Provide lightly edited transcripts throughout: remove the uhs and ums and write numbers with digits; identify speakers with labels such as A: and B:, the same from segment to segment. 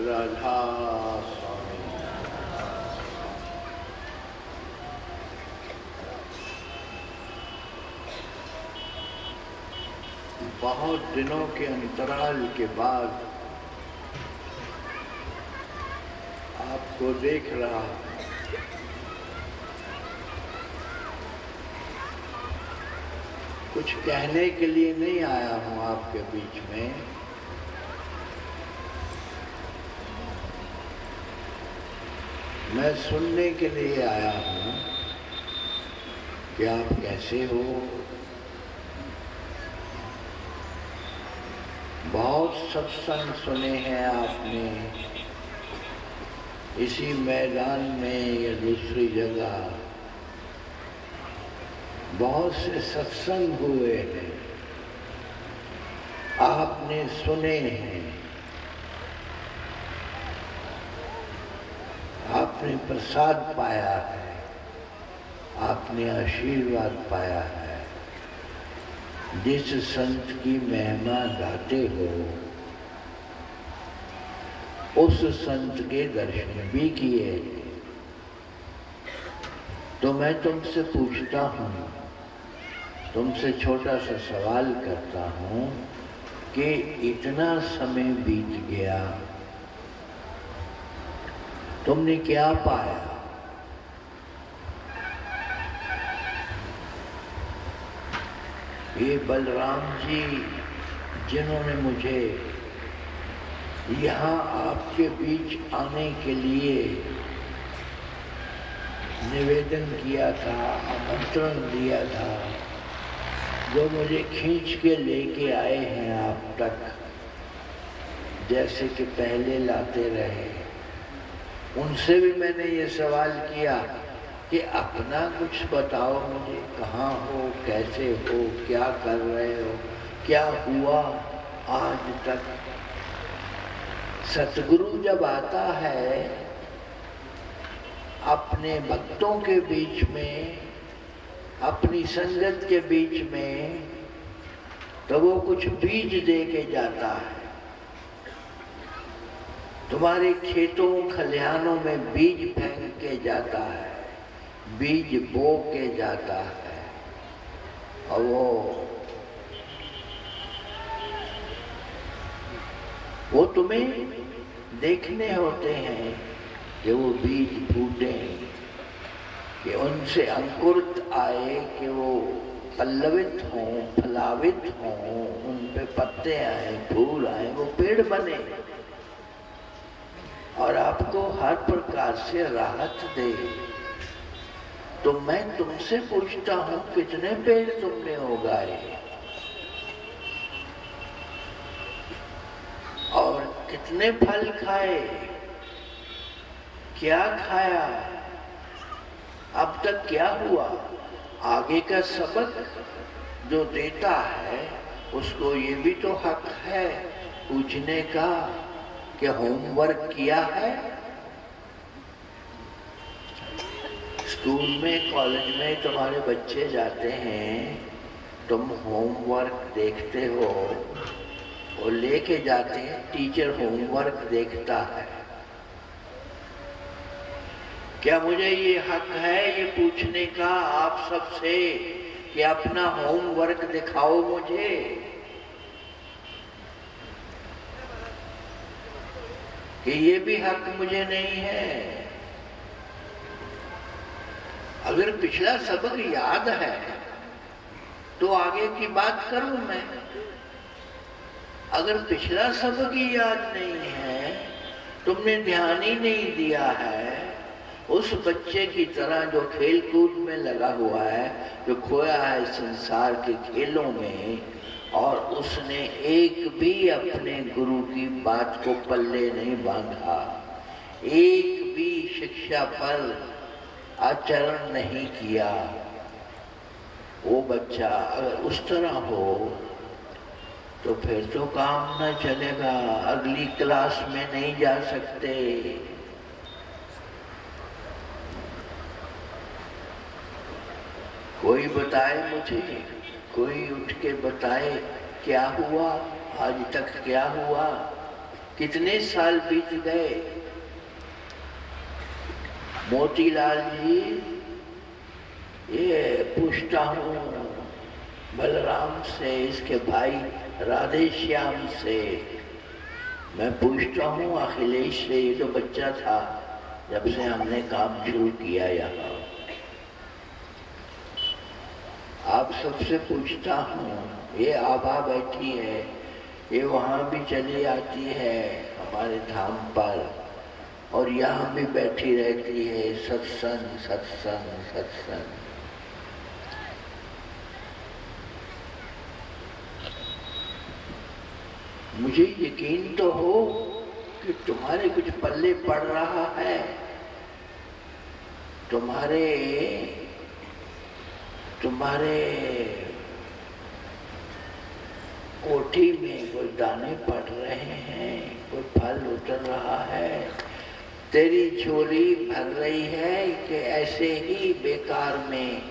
A: राधा स्वामी। बहुत दिनों के अंतराल के बाद आपको देख रहा। कुछ कहने के लिए नहीं आया हूं आपके बीच में, मैं सुनने के लिए आया हूं कि आप कैसे हो। बहुत सत्संग सुने हैं आपने इसी मैदान में या दूसरी जगह, बहुत से सत्संग हुए हैं, आपने सुने हैं, आपने प्रसाद पाया है, आपने आशीर्वाद पाया है। जिस संत की महिमा गाते हो उस संत के दर्शन भी किए। तो मैं तुमसे पूछता हूँ, तुमसे छोटा सा सवाल करता हूँ कि इतना समय बीत गया, तुमने क्या पाया? ये बलराम जी जिन्होंने मुझे यहाँ आपके बीच आने के लिए निवेदन किया था, आमंत्रण दिया था, जो मुझे खींच के लेके आए हैं आप तक, जैसे कि पहले लाते रहे, उनसे भी मैंने ये सवाल किया कि अपना कुछ बताओ मुझे, कहाँ हो, कैसे हो, क्या कर रहे हो, क्या हुआ आज तक। सतगुरु जब आता है अपने भक्तों के बीच में, अपनी संगत के बीच में, तो वो कुछ बीज दे के जाता है। तुम्हारे खेतों खलिहानों में बीज फेंक के जाता है, बीज बो के जाता है, और वो तुम्हें देखने होते हैं कि वो बीज फूटे, कि उनसे अंकुरित आए, कि वो पल्लवित हों, फलावित हों, उन पे पत्ते आए, फूल आए, वो पेड़ बने और आपको हर प्रकार से राहत दे। तो मैं तुमसे पूछता हूं, कितने पेड़ तुमने उगाए और कितने फल खाए, क्या खाया, अब तक क्या हुआ। आगे का सबक जो देता है उसको ये भी तो हक है पूछने का कि होमवर्क किया है। स्कूल में, कॉलेज में तुम्हारे बच्चे जाते हैं, तुम होमवर्क देखते हो, वो लेके जाते हैं, टीचर होमवर्क देखता है। क्या मुझे ये हक है ये पूछने का आप सबसे कि अपना होमवर्क दिखाओ मुझे? कि ये भी हक मुझे नहीं है? अगर पिछला सबक याद है तो आगे की बात करूं मैं। अगर पिछला सबक ही याद नहीं है, तुमने ध्यान ही नहीं दिया है, उस बच्चे की तरह जो खेल कूद में लगा हुआ है, जो खोया है संसार के खेलों में, और उसने एक भी अपने गुरु की बात को पल्ले नहीं बांधा, एक भी शिक्षा पर आचरण नहीं किया, वो बच्चा अगर उस तरह हो तो फिर तो काम न चलेगा, अगली क्लास में नहीं जा सकते। कोई बताए मुझे, कोई उठ के बताए क्या हुआ, आज तक क्या हुआ। कितने साल बीत गए। मोतीलाल जी, ये पूछता हूँ बलराम से, इसके भाई राधे श्याम से, मैं पूछता हूँ अखिलेश से, ये तो बच्चा था जब से हमने काम शुरू किया यहाँ, आप सबसे पूछता हूँ, ये आभा बैठी है, ये वहाँ भी चली आती है हमारे धाम पर, और यहाँ भी बैठी रहती है, सत्संग सत्संग सत्संग। मुझे यकीन तो हो कि तुम्हारे कुछ पल्ले पड़ रहा है, तुम्हारे कोठी में कोई दाने पड़ रहे हैं, कोई फल उतर रहा है, तेरी झोली भर रही है कि ऐसे ही बेकार में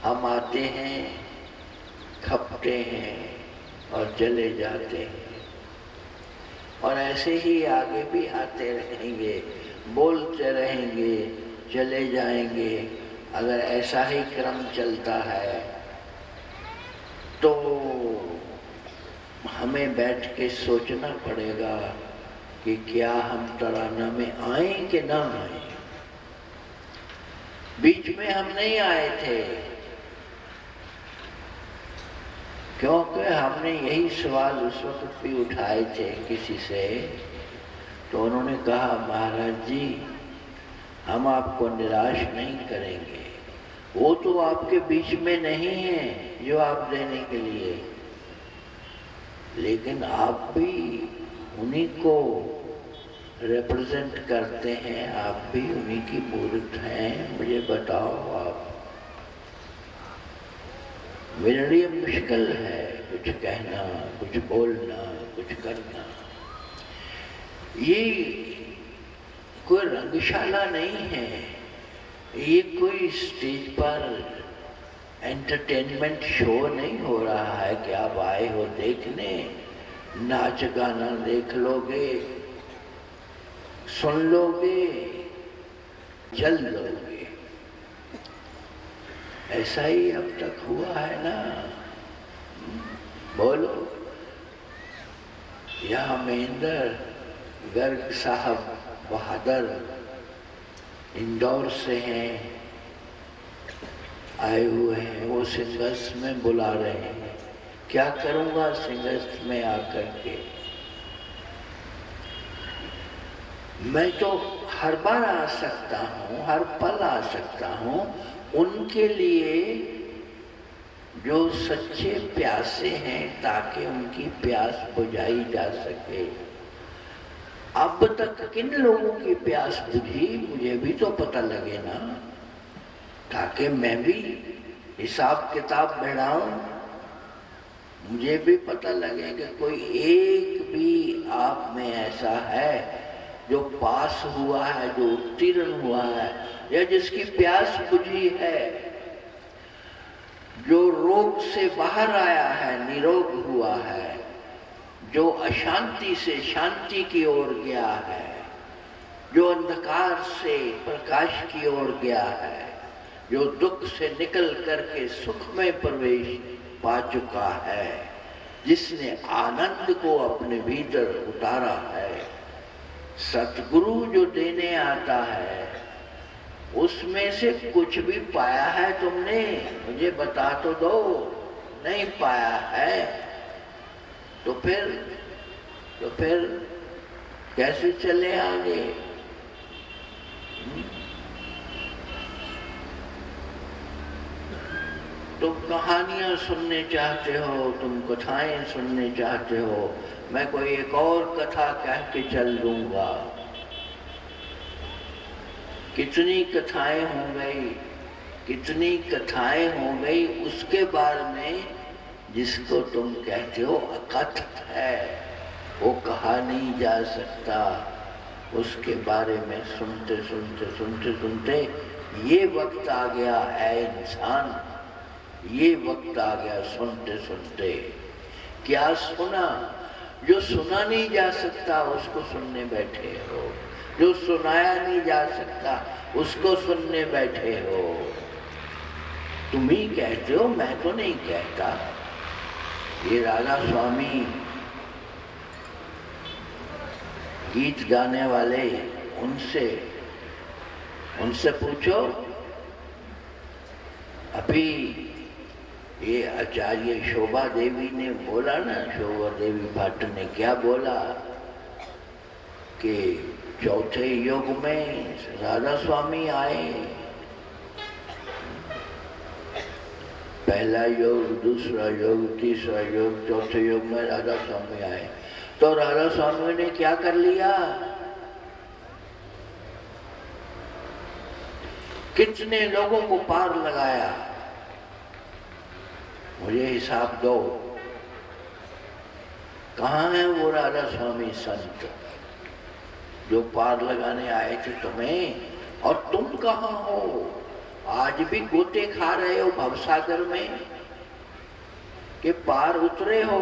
A: हम आते हैं, खपते हैं और चले जाते हैं, और ऐसे ही आगे भी आते रहेंगे, बोलते रहेंगे, चले जाएंगे। अगर ऐसा ही क्रम चलता है तो हमें बैठ के सोचना पड़ेगा कि क्या हम तराना में आए कि ना आए। बीच में हम नहीं आए थे क्योंकि हमने यही सवाल उस वक्त भी उठाए थे किसी से, तो उन्होंने कहा महाराज जी हम आपको निराश नहीं करेंगे, वो तो आपके बीच में नहीं है जो आप देने के लिए, लेकिन आप भी उन्हीं को रिप्रेजेंट करते हैं, आप भी उन्हीं की मूर्त हैं। मुझे बताओ आप, मेरे लिए मुश्किल है कुछ कहना, कुछ बोलना, कुछ करना। ये कोई रंगशाला नहीं है, ये कोई स्टेज पर एंटरटेनमेंट शो नहीं हो रहा है कि आप आए हो देखने, नाच गाना देख लोगे, सुन लोगे, जल लोगे। ऐसा ही अब तक हुआ है ना? बोलो। यहाँ महेंद्र गर्ग साहब बहादुर इंदौर से हैं, आए हुए हैं, वो सिंगर्स में बुला रहे हैं। क्या करूंगा सिंगर्स में आकर के? मैं तो हर बार आ सकता हूँ, हर पल आ सकता हूँ, उनके लिए जो सच्चे प्यासे हैं, ताकि उनकी प्यास बुझाई जा सके। अब तक किन लोगों की प्यास बुझी, मुझे भी तो पता लगे ना, ताकि मैं भी हिसाब किताब बढ़ाऊं, मुझे भी पता लगे कि कोई एक भी आप में ऐसा है जो पास हुआ है, जो उत्तीर्ण हुआ है, या जिसकी प्यास बुझी है, जो रोग से बाहर आया है, निरोग हुआ है, जो अशांति से शांति की ओर गया है, जो अंधकार से प्रकाश की ओर गया है, जो दुख से निकल करके सुख में प्रवेश पा चुका है, जिसने आनंद को अपने भीतर उतारा है। सतगुरु जो देने आता है, उसमें से कुछ भी पाया है तुमने? मुझे बता तो दो। नहीं पाया है तो फिर कैसे चले आगे? तुम कहानियां सुनने चाहते हो, तुम कथाएं सुनने चाहते हो, मैं कोई एक और कथा कह के चल दूंगा। कितनी कथाएं हो गई, कितनी कथाएं हो गई उसके बारे में जिसको तुम कहते हो अकथित है, वो कहा नहीं जा सकता। उसके बारे में सुनते सुनते सुनते सुनते ये वक्त आ गया है इंसान, ये वक्त आ गया सुनते सुनते। क्या सुना? जो सुना नहीं जा सकता उसको सुनने बैठे हो, जो सुनाया नहीं जा सकता उसको सुनने बैठे हो। तुम ही कहते हो, मैं तो नहीं कहता। ये राधा स्वामी गीत गाने वाले, उनसे पूछो। अभी ये आचार्य शोभा देवी ने बोला ना, शोभा देवी भट्ट ने क्या बोला कि चौथे युग में राधा स्वामी आए। पहला युग, दूसरा युग, तीसरा युग, चौथे युग में राधा स्वामी आए। तो राधा स्वामी ने क्या कर लिया? कितने लोगों को पार लगाया? मुझे हिसाब दो, कहाँ है वो राधा स्वामी संत जो पार लगाने आए थे तुम्हें? और तुम कहाँ हो? आज भी गोते खा रहे हो भवसागर में कि पार उतरे हो?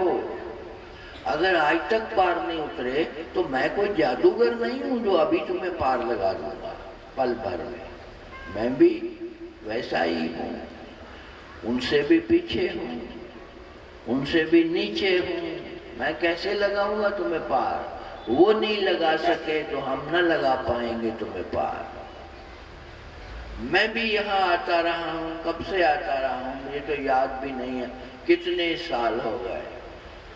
A: अगर आज तक पार नहीं उतरे तो मैं कोई जादूगर नहीं हूं जो अभी तुम्हें पार लगा दूंगा पल भर में। मैं भी वैसा ही हूं, उनसे भी पीछे हूं, उनसे भी नीचे हूं। मैं कैसे लगाऊंगा तुम्हें पार? वो नहीं लगा सके तो हम न लगा पाएंगे तुम्हें पार। मैं भी यहाँ आता रहा हूँ, कब से आता रहा हूँ मुझे तो याद भी नहीं है, कितने साल हो गए।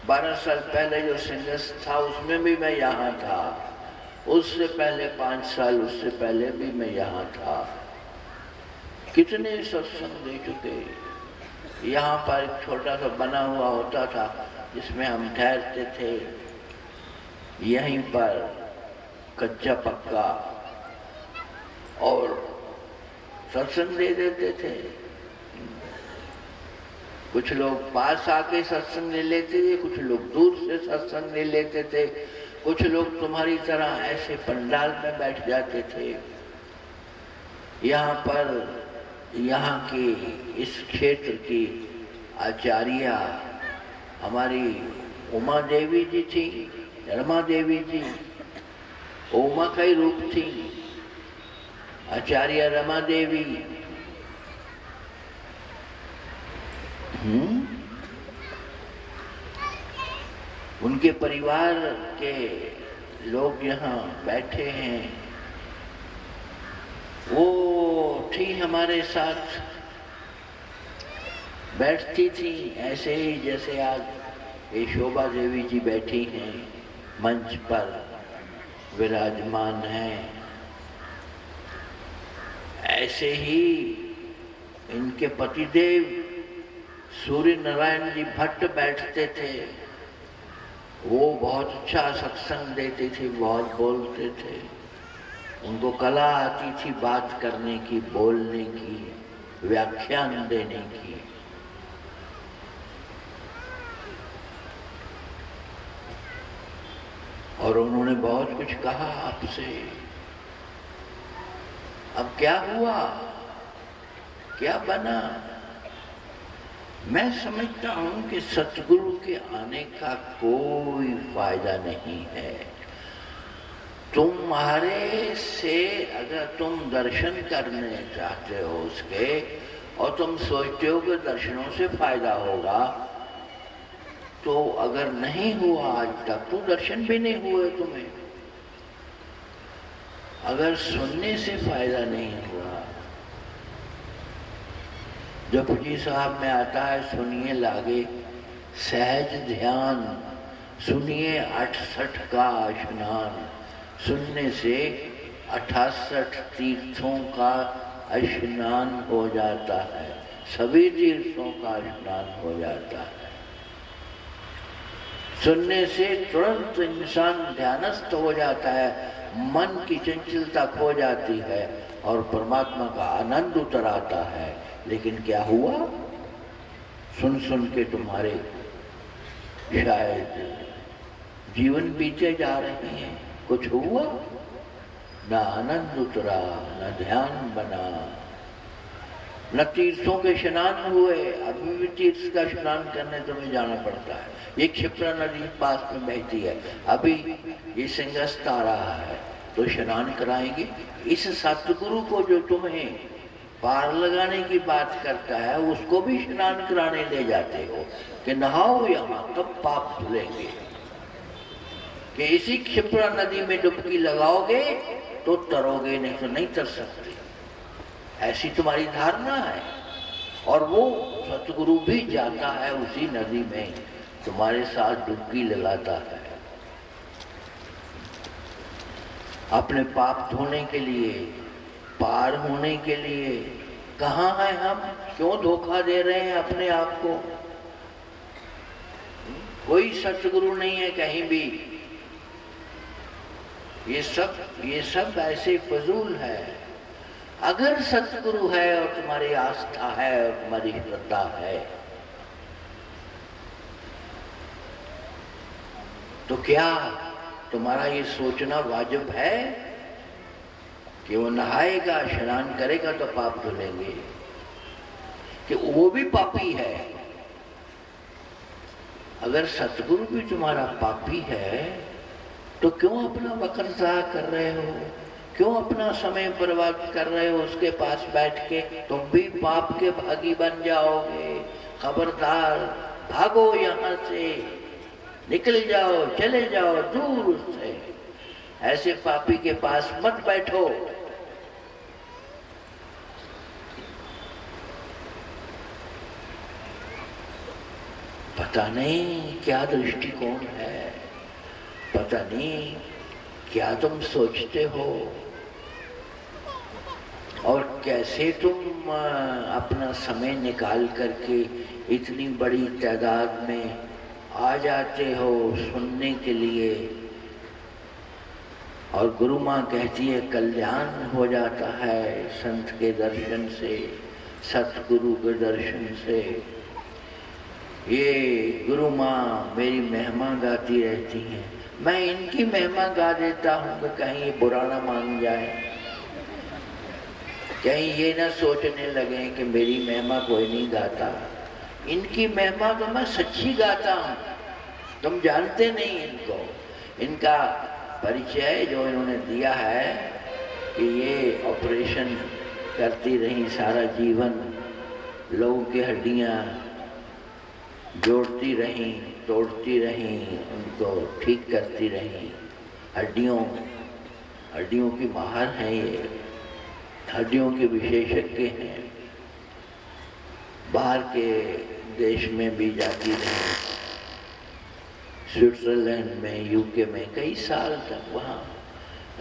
A: 12 साल पहले जो सिंगस था उसमें भी मैं यहाँ था, उससे पहले 5 साल, उससे पहले भी मैं यहाँ था। कितने सत्संग दे चुके। यहाँ पर एक छोटा सा बना हुआ होता था जिसमें हम ठहरते थे, यहीं पर कच्चा पक्का, और सत्संग दे देते थे। कुछ लोग पास आके सत्संग ले लेते थे, कुछ लोग दूर से सत्संग ले लेते थे, कुछ लोग तुम्हारी तरह ऐसे पंडाल में बैठ जाते थे। यहाँ पर, यहाँ की इस क्षेत्र की आचार्या हमारी उमा देवी जी थी, रमा देवी जी उमा का ही रूप थी, आचार्य रमा देवी। उनके परिवार के लोग यहाँ बैठे हैं। वो थी हमारे साथ, बैठती थी ऐसे ही जैसे आज ये शोभा देवी जी बैठी हैं, मंच पर विराजमान हैं। ऐसे ही इनके पतिदेव सूर्य नारायण जी भट्ट बैठते थे। वो बहुत अच्छा सत्संग देते थे, बहुत बोलते थे। उनको कला आती थी बात करने की, बोलने की, व्याख्यान देने की। और उन्होंने बहुत कुछ कहा आपसे। अब क्या हुआ, क्या बना? मैं समझता हूं कि सतगुरु के आने का कोई फायदा नहीं है। तुम्हारे से अगर तुम दर्शन करने चाहते हो उसके, और तुम सोचते हो कि दर्शनों से फायदा होगा, तो अगर नहीं हुआ आज तक तो दर्शन भी नहीं हुए तुम्हें। अगर सुनने से फायदा नहीं हुआ, जपजी साहब में आता है, सुनिए लागे सहज ध्यान, सुनिए 68 का स्नान। सुनने से 68 तीर्थों का स्नान हो जाता है, सभी तीर्थों का स्नान हो जाता है। सुनने से तुरंत इंसान ध्यानस्थ हो जाता है, मन की चंचलता खो जाती है और परमात्मा का आनंद उतर आता है। लेकिन क्या हुआ? सुन सुन के तुम्हारे शायद जीवन बीते जा रहे हैं, कुछ हुआ ना, आनंद उतरा ना, ध्यान बना। न तीर्थों के स्नान हुए, अभी भी तीर्थ का स्नान करने तुम्हें जाना पड़ता है। ये क्षिप्रा नदी पास में बहती है, अभी ये सिंगस्त आ रहा है तो स्नान कराएंगे। इस सतगुरु को जो तुम्हें पार लगाने की बात करता है, उसको भी स्नान कराने ले जाते हो कि नहाओ यहाँ तब पाप धुलेंगे, कि इसी क्षिप्रा नदी में डुबकी लगाओगे तो तरोगे, नहीं तो नहीं तर सकते। ऐसी तुम्हारी धारणा है। और वो सतगुरु भी जाता है उसी नदी में, तुम्हारे साथ डुबकी लगाता है अपने पाप धोने के लिए, पार होने के लिए। कहाँ हैं हम? क्यों धोखा दे रहे हैं अपने आप को? कोई सतगुरु नहीं है कहीं भी। ये सब ऐसे फजूल है। अगर सतगुरु है और तुम्हारी आस्था है और तुम्हारी श्रद्धा है, तो क्या तुम्हारा ये सोचना वाजिब है कि वो नहाएगा, स्नान करेगा तो पाप धुलेंगे, कि वो भी पापी है? अगर सतगुरु भी तुम्हारा पापी है तो क्यों अपना वक्त ज़ाया कर रहे हो? क्यों अपना समय बर्बाद कर रहे हो उसके पास बैठ के? तुम भी पाप के भागी बन जाओगे। खबरदार, भागो यहाँ से, निकल जाओ, चले जाओ दूर से। ऐसे पापी के पास मत बैठो। पता नहीं क्या दृष्टिकोण है, पता नहीं क्या तुम सोचते हो और कैसे तुम अपना समय निकाल करके इतनी बड़ी तादाद में आ जाते हो सुनने के लिए। और गुरु माँ कहती है कल्याण हो जाता है संत के दर्शन से, सतगुरु के दर्शन से। ये गुरु माँ मेरी महिमा गाती रहती हैं, मैं इनकी महिमा गा देता हूँ कि कहीं ये बुरा ना मान जाए, कहीं ये ना सोचने लगे कि मेरी महिमा कोई नहीं गाता। इनकी महिमा तो मैं सच्ची गाता हूँ, तुम जानते नहीं इनको। इनका परिचय जो इन्होंने दिया है कि ये ऑपरेशन करती रही सारा जीवन, लोगों की हड्डियाँ जोड़ती रहीं, तोड़ती रहीं, उनको ठीक करती रहीं। हड्डियों की माहिर हैं ये, हड्डियों के विशेषज्ञ हैं। बाहर के देश में भी जाती रहीं, स्विट्जरलैंड में, यूके में कई साल तक वहाँ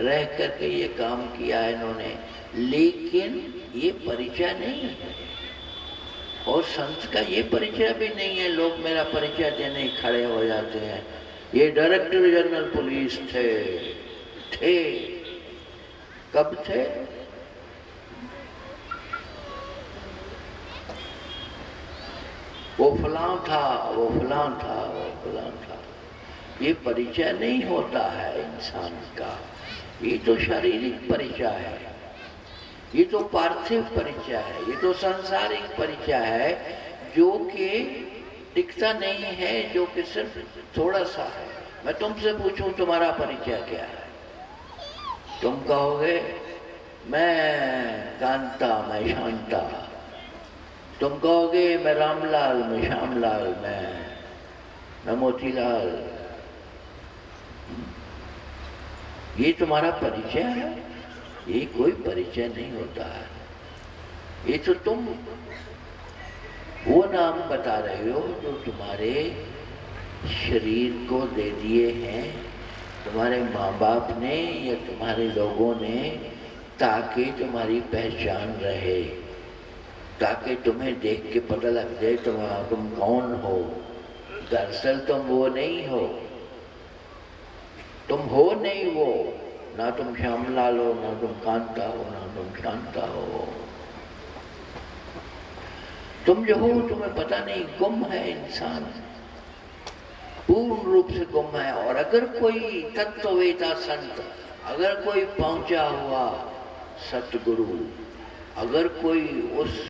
A: रह करके ये काम किया है इन्होंने। लेकिन ये परिचय नहीं है और संत का ये परिचय भी नहीं है। लोग मेरा परिचय देने खड़े हो जाते हैं। ये डायरेक्टर जनरल पुलिस थे। कब थे? वो फलां था, वो फलां था, वो फलां था। ये परिचय नहीं होता है इंसान का। ये तो शारीरिक परिचय है, ये तो पार्थिव परिचय है, ये तो सांसारिक परिचय है जो कि टिकता नहीं है, जो कि सिर्फ थोड़ा सा है। मैं तुमसे पूछूं तुम्हारा परिचय क्या है? तुम कहोगे मैं कांता, मैं शांता। तुम कहोगे मैं रामलाल, मैं श्यामलाल, मैं मोतीलाल। ये तुम्हारा परिचय है? ये कोई परिचय नहीं होता है। ये तो तुम वो नाम बता रहे हो जो तुम्हारे शरीर को दे दिए हैं तुम्हारे माँ बाप ने या तुम्हारे लोगों ने, ताकि तुम्हारी पहचान रहे, ताकि तुम्हें देख के पता लग जाए तुम कौन हो। दरअसल तुम वो नहीं हो, तुम हो नहीं वो। ना तुम श्यामलाल हो, ना तुम कांता हो, ना तुम शांता हो। तुम जो हो तुम्हें पता नहीं, गुम है इंसान, पूर्ण रूप से गुम है। और अगर कोई तत्ववेता संत, अगर कोई पहुंचा हुआ सतगुरु, अगर कोई उस